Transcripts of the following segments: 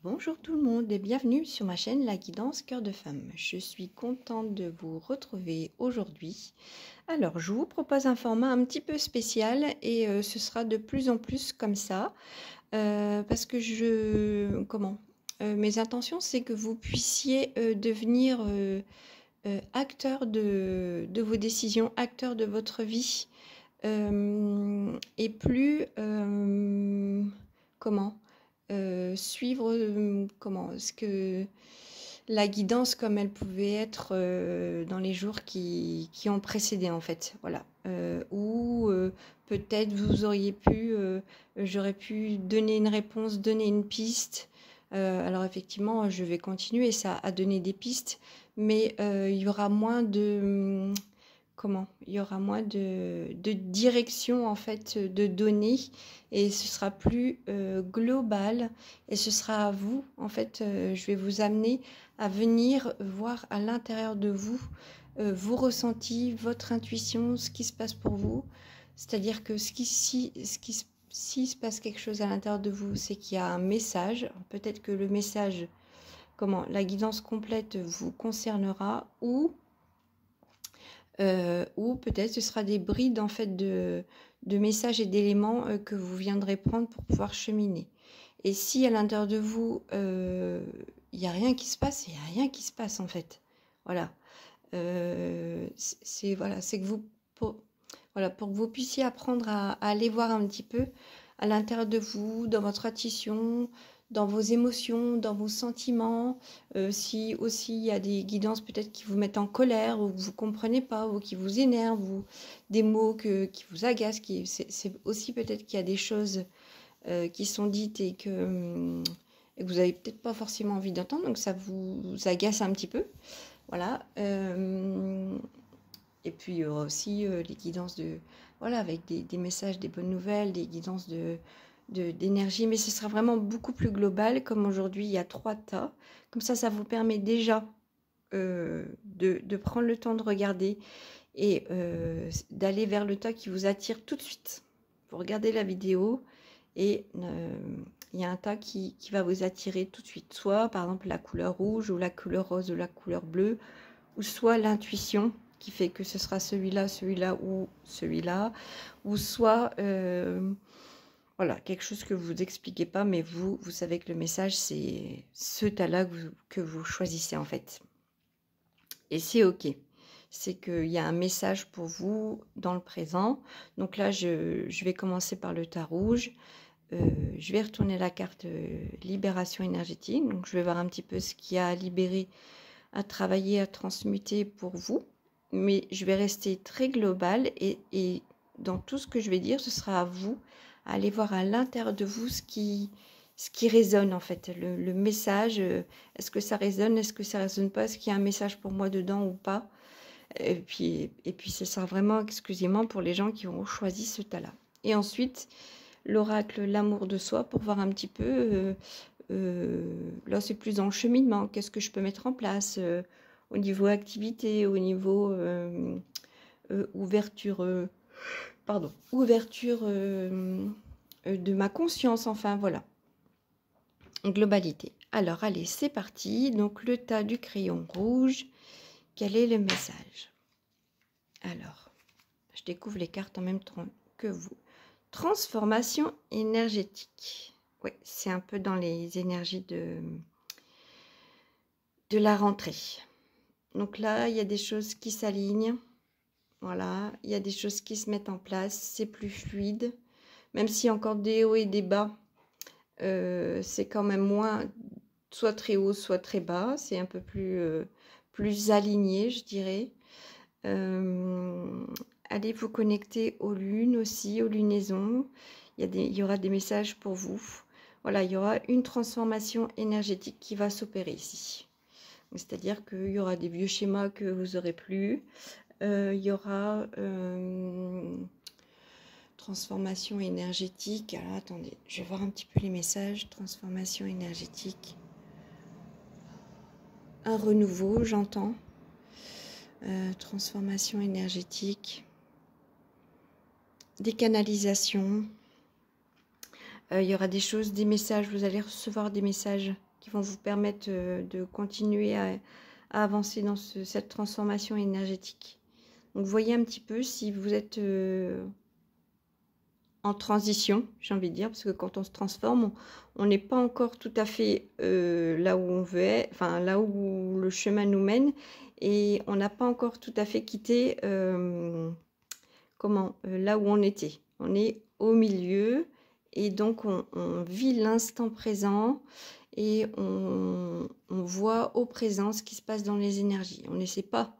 Bonjour tout le monde et bienvenue sur ma chaîne La Guidance Cœur de Femme. Je suis contente de vous retrouver aujourd'hui. Alors, je vous propose un format un petit peu spécial et ce sera de plus en plus comme ça parce que mes intentions, c'est que vous puissiez devenir acteur de vos décisions, acteur de votre vie et plus suivre ce que la guidance comme elle pouvait être dans les jours qui ont précédé en fait, voilà. Ou peut-être j'aurais pu donner une réponse, donner une piste. Alors effectivement, je vais continuer ça à donner des pistes, mais il y aura moins de il y aura moins de direction en fait de données et ce sera plus global et ce sera à vous en fait je vais vous amener à venir voir à l'intérieur de vous vos ressentis, votre intuition, ce qui se passe pour vous, c'est-à-dire que s'il se passe quelque chose à l'intérieur de vous, c'est qu'il y a un message, peut-être que le message, la guidance complète vous concernera ou peut-être ce sera des brides en fait de messages et d'éléments que vous viendrez prendre pour pouvoir cheminer. Et si à l'intérieur de vous, il n'y a rien qui se passe, il n'y a rien qui se passe en fait. Voilà. C'est que pour que vous puissiez apprendre à aller voir un petit peu à l'intérieur de vous, dans votre intuition, dans vos émotions, dans vos sentiments. Si aussi il y a des guidances peut-être qui vous mettent en colère ou que vous ne comprenez pas ou qui vous énervent ou des mots qui vous agacent, c'est aussi peut-être qu'il y a des choses qui sont dites et que vous n'avez peut-être pas forcément envie d'entendre, donc ça vous agace un petit peu. Voilà. Et puis il y aura aussi les guidances avec des messages, des bonnes nouvelles, des guidances d'énergie, mais ce sera vraiment beaucoup plus global, comme aujourd'hui il y a 3 tas. Comme ça vous permet déjà de prendre le temps de regarder et d'aller vers le tas qui vous attire tout de suite. Vous regardez la vidéo et il y a un tas qui va vous attirer tout de suite, soit par exemple la couleur rouge ou la couleur rose ou la couleur bleue, ou soit l'intuition qui fait que ce sera celui-là, celui-là ou celui-là, ou soit quelque chose que vous n'expliquez pas, mais vous savez que le message, c'est ce tas-là que vous choisissez en fait. Et c'est OK. C'est qu'il y a un message pour vous dans le présent. Donc là, je vais commencer par le tas rouge. Je vais retourner la carte libération énergétique. Donc je vais voir un petit peu ce qu'il y a à libérer, à travailler, à transmuter pour vous. Mais je vais rester très global et dans tout ce que je vais dire, ce sera à vous à aller voir à l'intérieur de vous ce qui résonne en fait, le message. Est-ce que ça résonne, est-ce que ça résonne pas, est-ce qu'il y a un message pour moi dedans ou pas. Et puis ce sera vraiment exclusivement pour les gens qui ont choisi ce tas-là. Et ensuite, l'oracle, l'amour de soi, pour voir un petit peu, là c'est plus en cheminement, qu'est-ce que je peux mettre en place au niveau activité, au niveau ouverture de ma conscience, enfin voilà, globalité. Alors allez, c'est parti. Donc le tas du crayon rouge, quel est le message? Alors, je découvre les cartes en même temps que vous. Transformation énergétique. Oui, c'est un peu dans les énergies de la rentrée. Donc là, il y a des choses qui s'alignent. Voilà, il y a des choses qui se mettent en place. C'est plus fluide. Même s'il y a encore des hauts et des bas, c'est quand même moins, soit très haut, soit très bas. C'est un peu plus aligné, je dirais. Allez vous connecter aux lunes aussi, aux lunaisons. Il y aura des messages pour vous. Voilà, il y aura une transformation énergétique qui va s'opérer ici. C'est-à-dire qu'il y aura des vieux schémas que vous n'aurez plus. Il y aura transformation énergétique. Alors attendez, je vais voir un petit peu les messages. Transformation énergétique. Un renouveau, j'entends. Transformation énergétique. Des canalisations. Il y aura des choses, des messages. Vous allez recevoir des messages qui vont vous permettre de continuer à avancer dans cette transformation énergétique. Donc, voyez un petit peu si vous êtes en transition, j'ai envie de dire, parce que quand on se transforme, on n'est pas encore tout à fait là où on veut être, enfin là où le chemin nous mène, et on n'a pas encore tout à fait quitté là où on était. On est au milieu, et donc on vit l'instant présent, et on voit au présent ce qui se passe dans les énergies. On n'essaie pas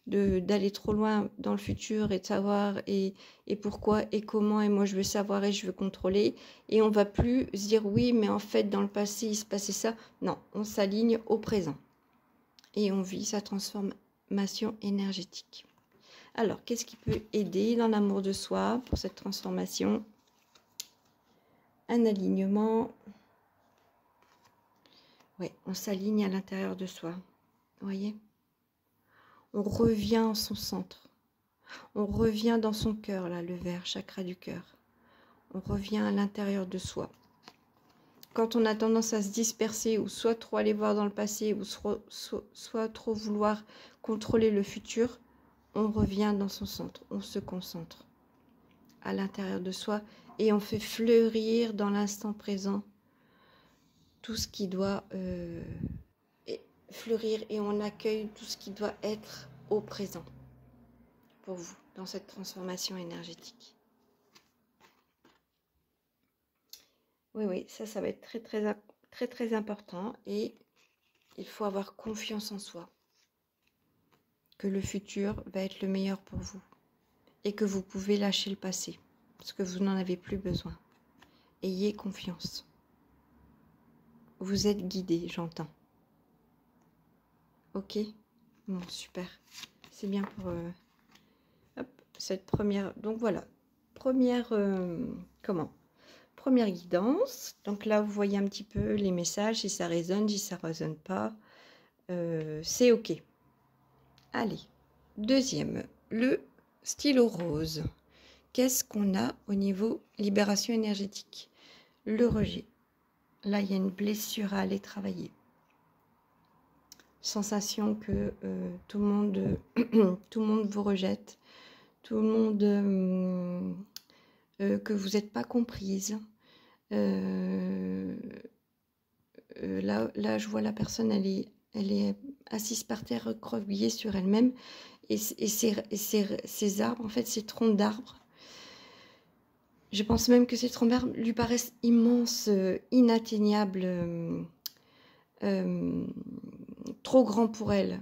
d'aller trop loin dans le futur et de savoir et pourquoi et comment, et moi je veux savoir et je veux contrôler, et on va plus se dire oui mais en fait dans le passé il se passait ça. Non, on s'aligne au présent et on vit sa transformation énergétique. Alors qu'est-ce qui peut aider dans l'amour de soi pour cette transformation? Un alignement. Oui, on s'aligne à l'intérieur de soi, vous voyez, on revient en son centre. On revient dans son cœur, là, le vert, chakra du cœur. On revient à l'intérieur de soi. Quand on a tendance à se disperser, ou soit trop aller voir dans le passé, ou soit trop vouloir contrôler le futur, on revient dans son centre, on se concentre à l'intérieur de soi, et on fait fleurir dans l'instant présent tout ce qui doit fleurir, et on accueille tout ce qui doit être au présent pour vous, dans cette transformation énergétique. Oui, ça va être très important, et il faut avoir confiance en soi, que le futur va être le meilleur pour vous, et que vous pouvez lâcher le passé, parce que vous n'en avez plus besoin. Ayez confiance. Vous êtes guidé, j'entends. Ok? Bon, super. C'est bien pour... cette première, donc voilà, première guidance. Donc là vous voyez un petit peu les messages, si ça résonne, si ça résonne pas, c'est ok. Allez, deuxième, le stylo rose. Qu'est-ce qu'on a au niveau libération énergétique? Le rejet. Là il y a une blessure à aller travailler. Sensation que tout le monde vous rejette, tout le monde, que vous n'êtes pas comprise. Là, je vois la personne, elle est assise par terre, recroquevillée sur elle-même, et ces arbres, en fait, ces troncs d'arbres, je pense même que ces troncs d'arbres lui paraissent immenses, inatteignables, trop grands pour elle.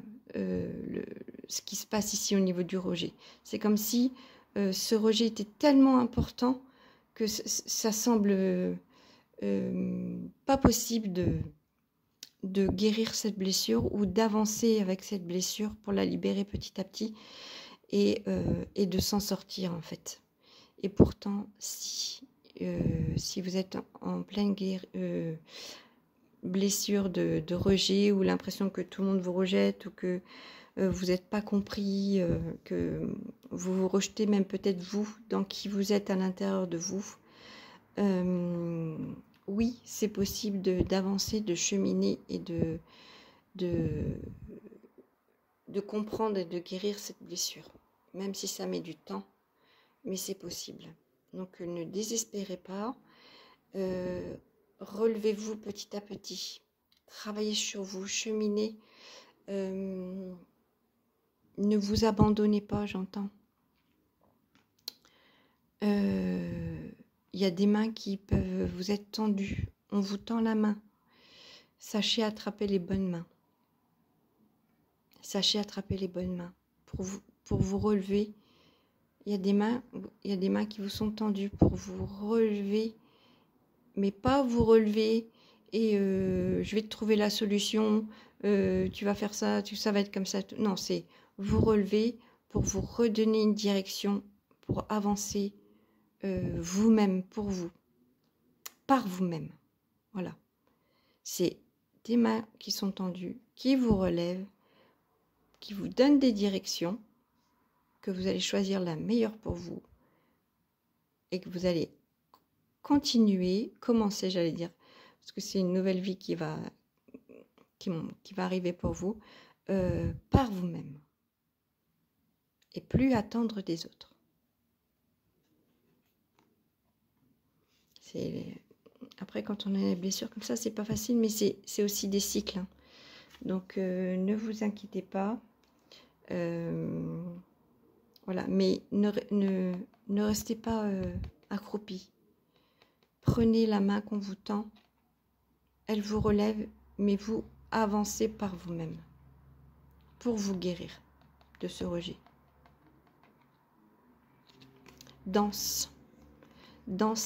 Ce qui se passe ici au niveau du rejet, c'est comme si ce rejet était tellement important que ça semble pas possible de guérir cette blessure, ou d'avancer avec cette blessure pour la libérer petit à petit, et de s'en sortir en fait. Et pourtant, si vous êtes en pleine blessure de rejet, ou l'impression que tout le monde vous rejette, ou que vous n'êtes pas compris, que vous vous rejetez même peut-être vous, dans qui vous êtes à l'intérieur de vous, oui, c'est possible d'avancer, de cheminer, et de comprendre et de guérir cette blessure, même si ça met du temps, mais c'est possible. Donc ne désespérez pas, relevez-vous petit à petit, travaillez sur vous, cheminez, ne vous abandonnez pas, j'entends. Il y a des mains qui peuvent vous être tendues, on vous tend la main, sachez attraper les bonnes mains. Sachez attraper les bonnes mains pour vous relever. Il y a des mains qui vous sont tendues pour vous relever, mais pas vous relever et je vais te trouver la solution, tu vas faire ça, ça va être comme ça. Non, c'est vous relever pour vous redonner une direction, pour avancer vous-même, pour vous, par vous-même. Voilà. C'est des mains qui sont tendues, qui vous relèvent, qui vous donnent des directions, que vous allez choisir la meilleure pour vous, et que vous allez commencer, j'allais dire, parce que c'est une nouvelle vie qui va qui va arriver pour vous par vous-même. Et plus attendre des autres. Après, quand on a des blessures comme ça, c'est pas facile, mais c'est aussi des cycles. Hein. Donc, ne vous inquiétez pas. Voilà, mais ne restez pas accroupi. Prenez la main qu'on vous tend. Elle vous relève, mais vous avancez par vous-même pour vous guérir de ce rejet. Danse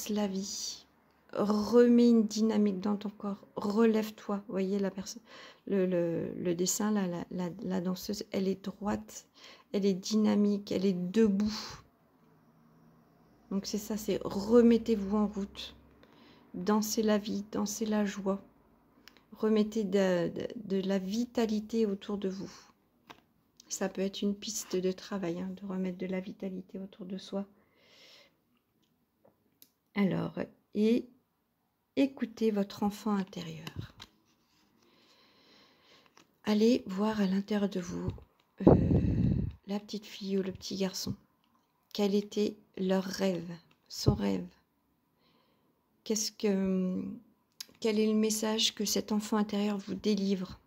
la vie. Remets une dynamique dans ton corps. Relève-toi. Vous voyez la personne, le dessin, là, la danseuse, elle est droite, elle est dynamique, elle est debout. Donc c'est ça, c'est remettez-vous en route. Dansez la vie, dansez la joie. Remettez de la vitalité autour de vous. Ça peut être une piste de travail, hein, de remettre de la vitalité autour de soi. Alors, et écoutez votre enfant intérieur. Allez voir à l'intérieur de vous la petite fille ou le petit garçon. Quel était leur rêve, son rêve? Quel est le message que cet enfant intérieur vous délivre?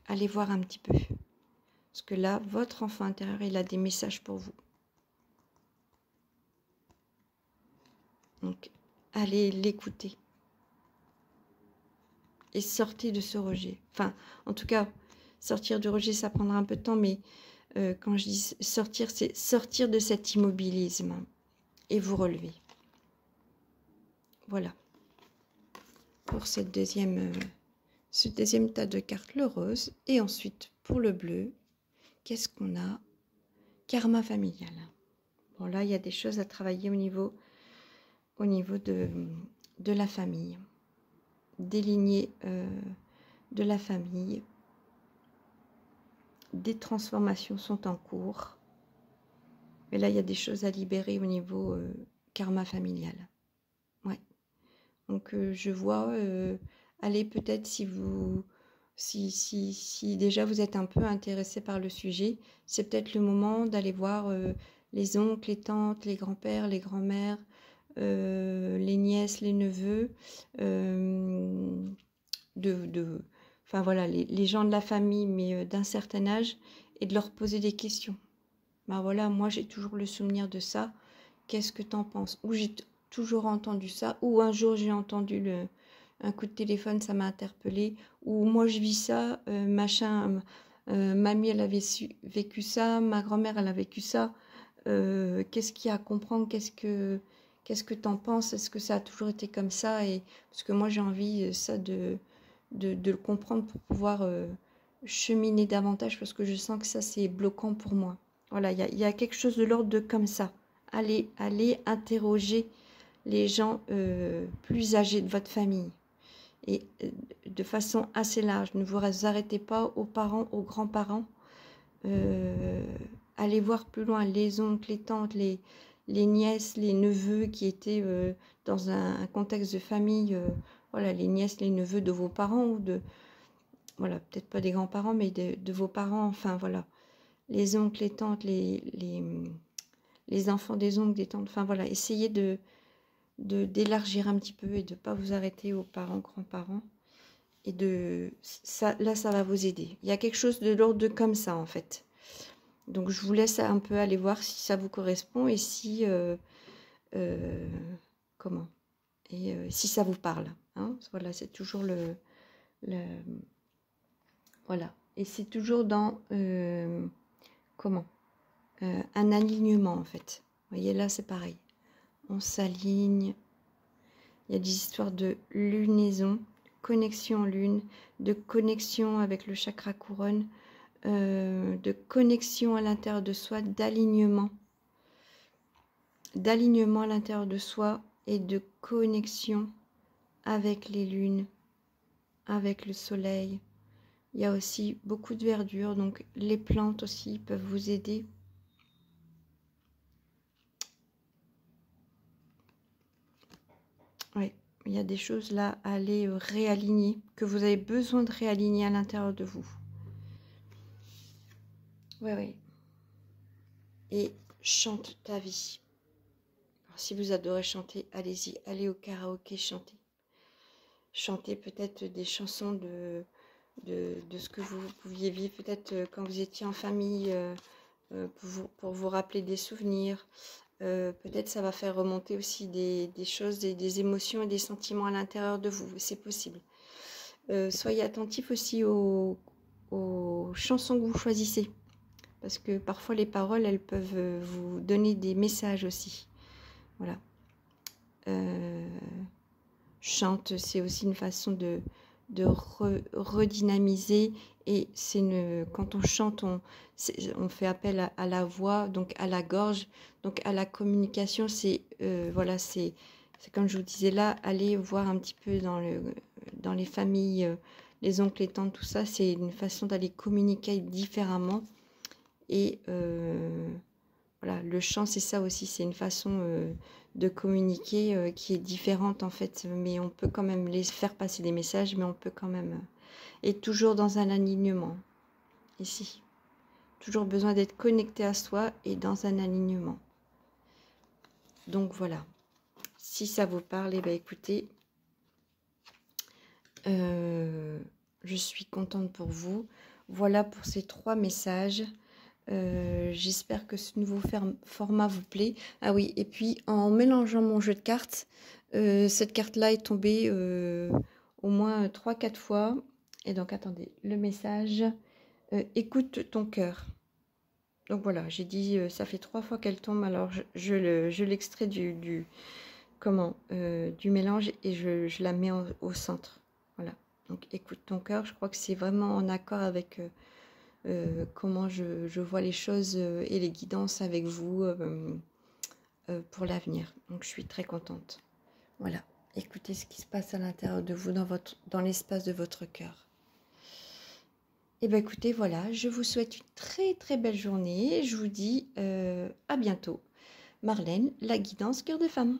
Allez voir un petit peu. Parce que là, votre enfant intérieur, il a des messages pour vous. Donc, allez l'écouter. Et sortez de ce rejet. Enfin, en tout cas, sortir du rejet, ça prendra un peu de temps, mais quand je dis sortir, c'est sortir de cet immobilisme et vous relever. Voilà. Pour ce deuxième tas de cartes, le rose. Et ensuite, pour le bleu, qu'est-ce qu'on a? Karma familial. Bon, là, il y a des choses à travailler au niveau de la famille. Des lignées de la famille. Des transformations sont en cours. Mais là, il y a des choses à libérer au niveau karma familial. Ouais. Donc, je vois, allez, peut-être si déjà vous êtes un peu intéressé par le sujet, c'est peut-être le moment d'aller voir les oncles, les tantes, les grands-pères, les grands-mères, les nièces, les neveux, enfin voilà, les gens de la famille, mais d'un certain âge, et de leur poser des questions. Ben voilà, moi j'ai toujours le souvenir de ça, qu'est-ce que t'en penses? Ou j'ai toujours entendu ça, ou un jour j'ai entendu un coup de téléphone, ça m'a interpellée, ou moi je vis ça, mamie elle avait vécu ça, ma grand-mère elle a vécu ça, qu'est-ce qu'il y a à comprendre, qu'est-ce que t'en penses, est-ce que ça a toujours été comme ça? Et parce que moi j'ai envie ça de le comprendre pour pouvoir cheminer davantage, parce que je sens que ça c'est bloquant pour moi. Voilà, il y a quelque chose de l'ordre de comme ça. Allez interroger les gens plus âgés de votre famille. Et de façon assez large. Ne vous arrêtez pas aux parents, aux grands-parents. Allez voir plus loin les oncles, les tantes, les nièces, les neveux qui étaient dans un contexte de famille. Voilà, les nièces, les neveux de vos parents ou de... Voilà, peut-être pas des grands-parents, mais de vos parents. Enfin, voilà. Les oncles, les tantes, les enfants des oncles, des tantes. Enfin, voilà, essayez d'élargir un petit peu et de ne pas vous arrêter aux parents, grands-parents. Et là, ça va vous aider. Il y a quelque chose de l'ordre de comme ça, en fait. Donc, je vous laisse un peu aller voir si ça vous correspond et si... comment? Et si ça vous parle. Hein, voilà, c'est toujours voilà. Et c'est toujours dans... comment? Un alignement, en fait. Vous voyez, là, c'est pareil. On s'aligne. Il y a des histoires de lunaison, connexion lune, de connexion avec le chakra couronne, de connexion à l'intérieur de soi, d'alignement à l'intérieur de soi et de connexion avec les lunes, avec le soleil. Il y a aussi beaucoup de verdure, donc les plantes aussi peuvent vous aider. Oui, il y a des choses là à aller réaligner, que vous avez besoin de réaligner à l'intérieur de vous. Ouais, ouais. Et chante ta vie. Alors, si vous adorez chanter, allez-y, allez au karaoké, chantez. Chantez peut-être des chansons de ce que vous pouviez vivre, peut-être quand vous étiez en famille, pour vous rappeler des souvenirs. Peut-être ça va faire remonter aussi des choses, des émotions et des sentiments à l'intérieur de vous, c'est possible. Soyez attentifs aussi aux chansons que vous choisissez, parce que parfois les paroles, elles peuvent vous donner des messages aussi. Voilà. Chante, c'est aussi une façon de redynamiser, et quand on chante, on fait appel à la voix, donc à la gorge, donc à la communication. Voilà, c'est comme je vous disais là, aller voir un petit peu dans les familles, les oncles, les tantes, tout ça, c'est une façon d'aller communiquer différemment. Et voilà, le chant, c'est ça aussi, c'est une façon de communiquer qui est différente en fait, mais on peut quand même les faire passer des messages, mais on peut quand même être toujours dans un alignement. Ici, toujours besoin d'être connecté à soi et dans un alignement. Donc voilà, si ça vous parle, eh bien, écoutez, je suis contente pour vous. Voilà pour ces 3 messages. J'espère que ce nouveau format vous plaît. Ah oui, et puis en mélangeant mon jeu de cartes, cette carte-là est tombée au moins 3-4 fois. Et donc, attendez, le message, écoute ton cœur. Donc voilà, j'ai dit, ça fait 3 fois qu'elle tombe, alors je l'extrais du mélange et je la mets au centre. Voilà, donc écoute ton cœur, je crois que c'est vraiment en accord avec comment je vois les choses et les guidances avec vous pour l'avenir. Donc je suis très contente. Voilà, écoutez ce qui se passe à l'intérieur de vous, dans l'espace de votre cœur. Et bien écoutez, voilà, je vous souhaite une très très belle journée. Je vous dis à bientôt. Marlène, la guidance cœur de femme.